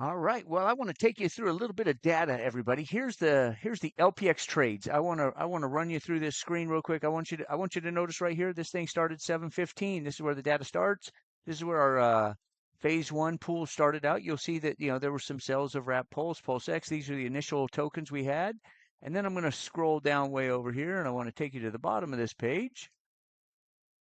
All right. Well, I want to take you through a little bit of data, everybody. Here's the LPX trades. I want to run you through this screen real quick. I want you to notice right here. This thing started 7:15. This is where the data starts. This is where our phase one pool started out. You'll see that there were some sales of Wrap Pulse, PulseX. These are the initial tokens we had. And then I'm going to scroll down way over here, and I want to take you to the bottom of this page.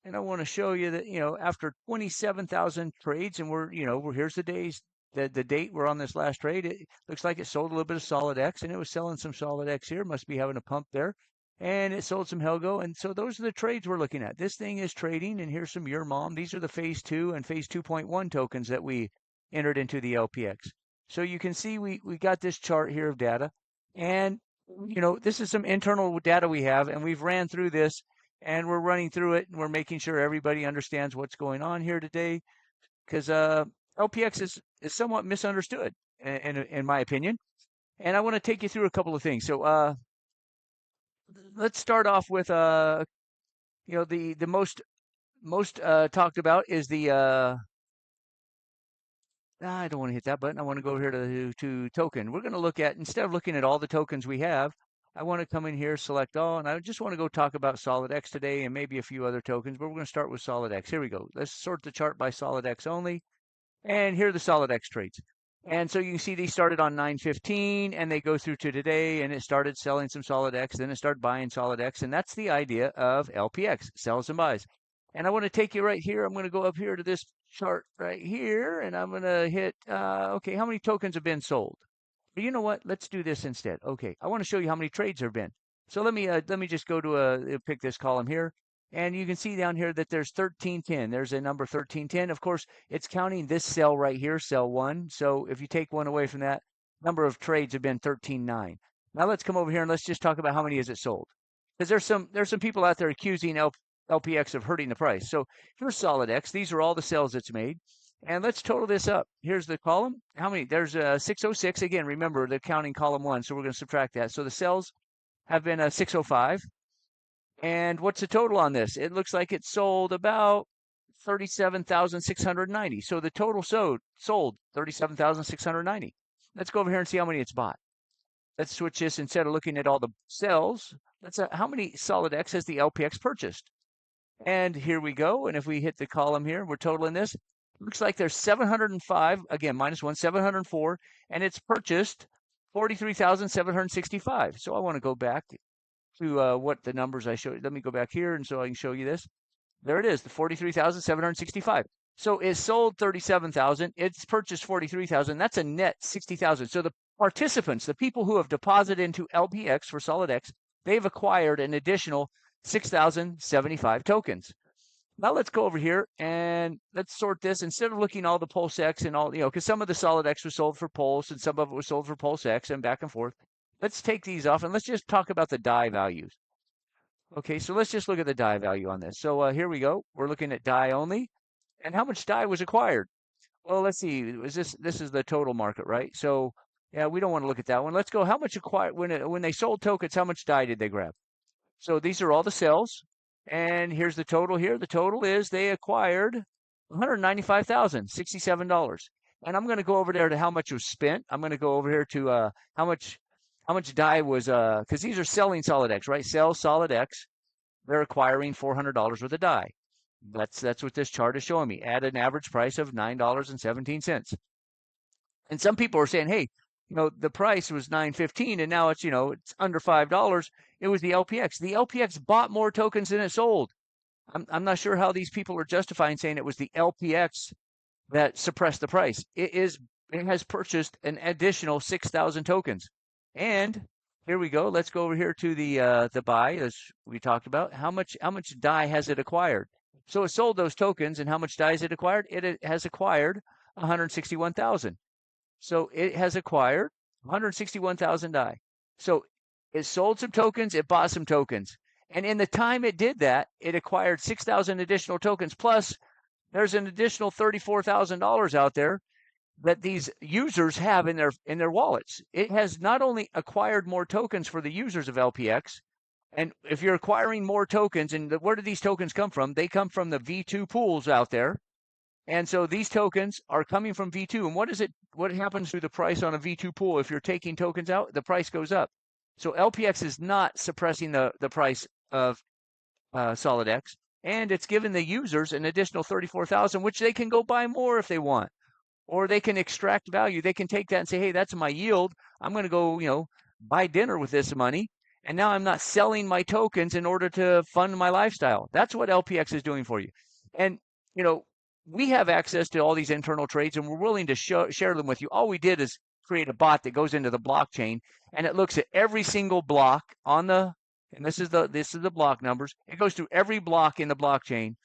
And I want to show you that after 27,000 trades, and here's the days. The date we're on this last trade, it looks like it sold a little bit of SolidX, and it was selling some SolidX here. Must be having a pump there. And it sold some Helgo. And so those are the trades we're looking at. This thing is trading, and here's some Your Mom. These are the phase 2 and phase 2.1 tokens that we entered into the LPX. So you can see we got this chart here of data. And, this is some internal data we have, and we've ran through this, and we're running through it, and we're making sure everybody understands what's going on here today. Because LPX is somewhat misunderstood, in my opinion. And I want to take you through a couple of things. So let's start off with the most talked about is the I don't want to hit that button. I want to go over here to token. We're going to look at, instead of looking at all the tokens we have, I want to come in here, select all, and I just want to go talk about SolidX today and maybe a few other tokens, but we're going to start with SolidX. Here we go. Let's sort the chart by SolidX only. And here are the SolidX trades. And so you can see these started on 9:15 and they go through to today, and it started selling some SolidX, then it started buying SolidX. And that's the idea of LPX, sells and buys. And I want to take you right here. I'm going to go up here to this chart right here, and I'm going to hit, okay, how many tokens have been sold? But you know what? Let's do this instead. Okay, I want to show you how many trades there have been. So let me just go to pick this column here. And you can see down here that there's 1310. There's a number 1310. Of course, it's counting this cell right here, cell 1. So if you take one away from that, number of trades have been 13.9. Now let's come over here and let's just talk about how many is it sold. Because there's some people out there accusing LPX of hurting the price. So here's SolidX. These are all the sales it's made. And let's total this up. Here's the column. How many? There's 606. Again, remember, they're counting column 1, so we're going to subtract that. So the sales have been 605. And what's the total on this? It looks like it sold about 37,690. So the total sold 37,690. Let's go over here and see how many it's bought. Let's switch this. Instead of looking at all the sales, let's how many SolidX has the LPX purchased? And here we go. And if we hit the column here, we're totaling this. Looks like there's 705, again, minus 1, 704, and it's purchased 43,765. So I want to go back to what the numbers I showed. Let me go back here, and so I can show you this. There it is, the 43,765. So it sold 37,000. It's purchased 43,000. That's a net 60,000. So the participants, the people who have deposited into LPX for SolidX, they've acquired an additional 6,075 tokens. Now let's go over here and let's sort this. Instead of looking all the PulseX and all, because some of the SolidX was sold for Pulse and some of it was sold for PulseX and back and forth. Let's take these off and let's just talk about the die values. Okay, so let's just look at the die value on this. So here we go. We're looking at die only. And how much die was acquired? Well, let's see. This is the total market, right? So yeah, we don't want to look at that one. Let's go. How much acquired when they sold tokens? How much die did they grab? So these are all the sales, and here's the total here. The total is they acquired $195,067. And I'm going to go over there to how much was spent. I'm going to go over here to how much die was because these are selling SolidX, right? Sell SolidX. They're acquiring $400 worth of die. That's what this chart is showing me, at an average price of $9.17. And some people are saying, hey, the price was $9.15 and now it's under $5. It was the LPX. The LPX bought more tokens than it sold. I'm not sure how these people are justifying saying it was the LPX that suppressed the price. It has purchased an additional 6,000 tokens. And here we go. Let's go over here to the buy, as we talked about. How much die has it acquired? So it sold those tokens, and how much die has it acquired? It has acquired 161,000. So it has acquired 161,000 die. So it sold some tokens, it bought some tokens. And in the time it did that, it acquired 6,000 additional tokens. Plus, there's an additional $34,000 out there that these users have in their wallets. It has not only acquired more tokens for the users of LPX, and if you're acquiring more tokens, and where do these tokens come from? They come from the V2 pools out there. And so these tokens are coming from V2. And what happens to the price on a V2 pool? If you're taking tokens out, the price goes up. So LPX is not suppressing the price of SolidX, and it's given the users an additional 34,000, which they can go buy more if they want, or they can extract value. They can take that and say, hey, that's my yield. I'm going to go, buy dinner with this money. And now I'm not selling my tokens in order to fund my lifestyle. That's what LPX is doing for you. And, we have access to all these internal trades, and we're willing to share them with you. All we did is create a bot that goes into the blockchain, and it looks at every single block on the, and this is the block numbers. It goes through every block in the blockchain,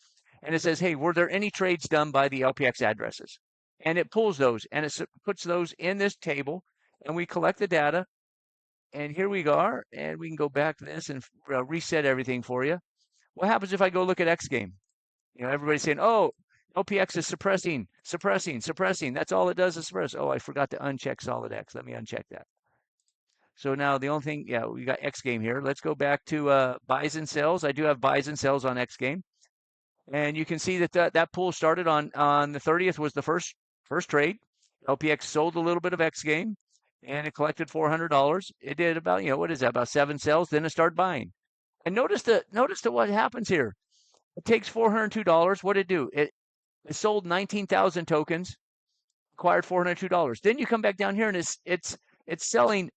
and it says, hey, were there any trades done by the LPX addresses? And it pulls those, and it puts those in this table, and we collect the data. And here we are, and we can go back to this and reset everything for you. What happens if I go look at X game? Everybody's saying, oh, LPX is suppressing. That's all it does is suppress. Oh, I forgot to uncheck SolidX. Let me uncheck that. So now the only thing, we got X game here. Let's go back to buys and sells. I do have buys and sells on X game. And you can see that pool started on the 30th was the first trade. LPX sold a little bit of X game, and it collected $400. It did about, what is that, about 7 sells. Then it started buying. And notice what happens here. It takes $402. What did it do? It sold 19,000 tokens, acquired $402. Then you come back down here, and it's selling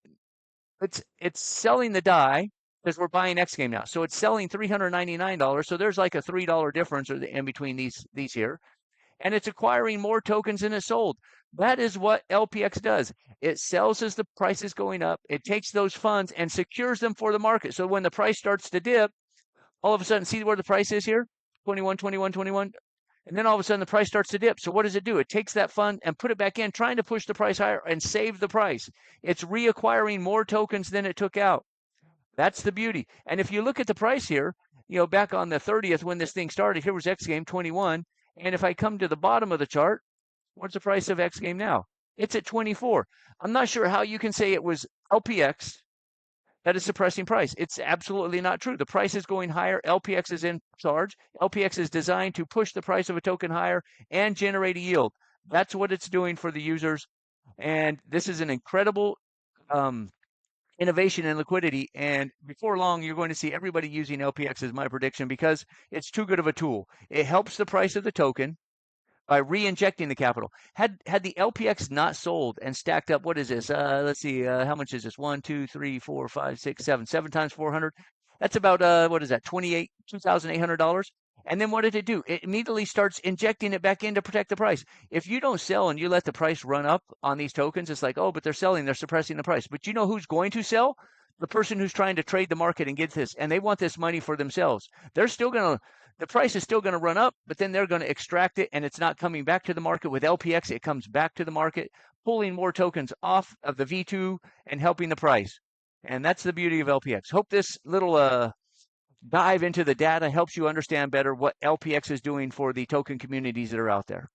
the DAI because we're buying X game now. So it's selling $399. So there's like a $3 difference in between these here. And it's acquiring more tokens than it sold. That is what LPX does. It sells as the price is going up. It takes those funds and secures them for the market. So when the price starts to dip, all of a sudden, see where the price is here? 21, 21, 21. And then all of a sudden the price starts to dip. So what does it do? It takes that fund and put it back in, trying to push the price higher and save the price. It's reacquiring more tokens than it took out. That's the beauty. And if you look at the price here, back on the 30th when this thing started, here was X game 21. And if I come to the bottom of the chart, what's the price of X game now? It's at 24. I'm not sure how you can say it was LPX that is suppressing price. It's absolutely not true. The price is going higher. LPX is in charge. LPX is designed to push the price of a token higher and generate a yield. That's what it's doing for the users. And this is an incredible innovation in liquidity. And before long, you're going to see everybody using LPX is my prediction because it's too good of a tool. It helps the price of the token by re-injecting the capital. Had the LPX not sold and stacked up, what is this? Let's see, how much is this? 1, 2, 3, 4, 5, 6, 7. 7 times 400. That's about, what is that? $2,800. And then what did it do? It immediately starts injecting it back in to protect the price. If you don't sell and you let the price run up on these tokens, it's like, oh, but they're selling, they're suppressing the price. But you know who's going to sell? The person who's trying to trade the market and get this, and they want this money for themselves. They're still going to, the price is still going to run up, but then they're going to extract it, and it's not coming back to the market. With LPX, it comes back to the market, pulling more tokens off of the V2 and helping the price. And that's the beauty of LPX. Hope this little dive into the data helps you understand better what LPX is doing for the token communities that are out there.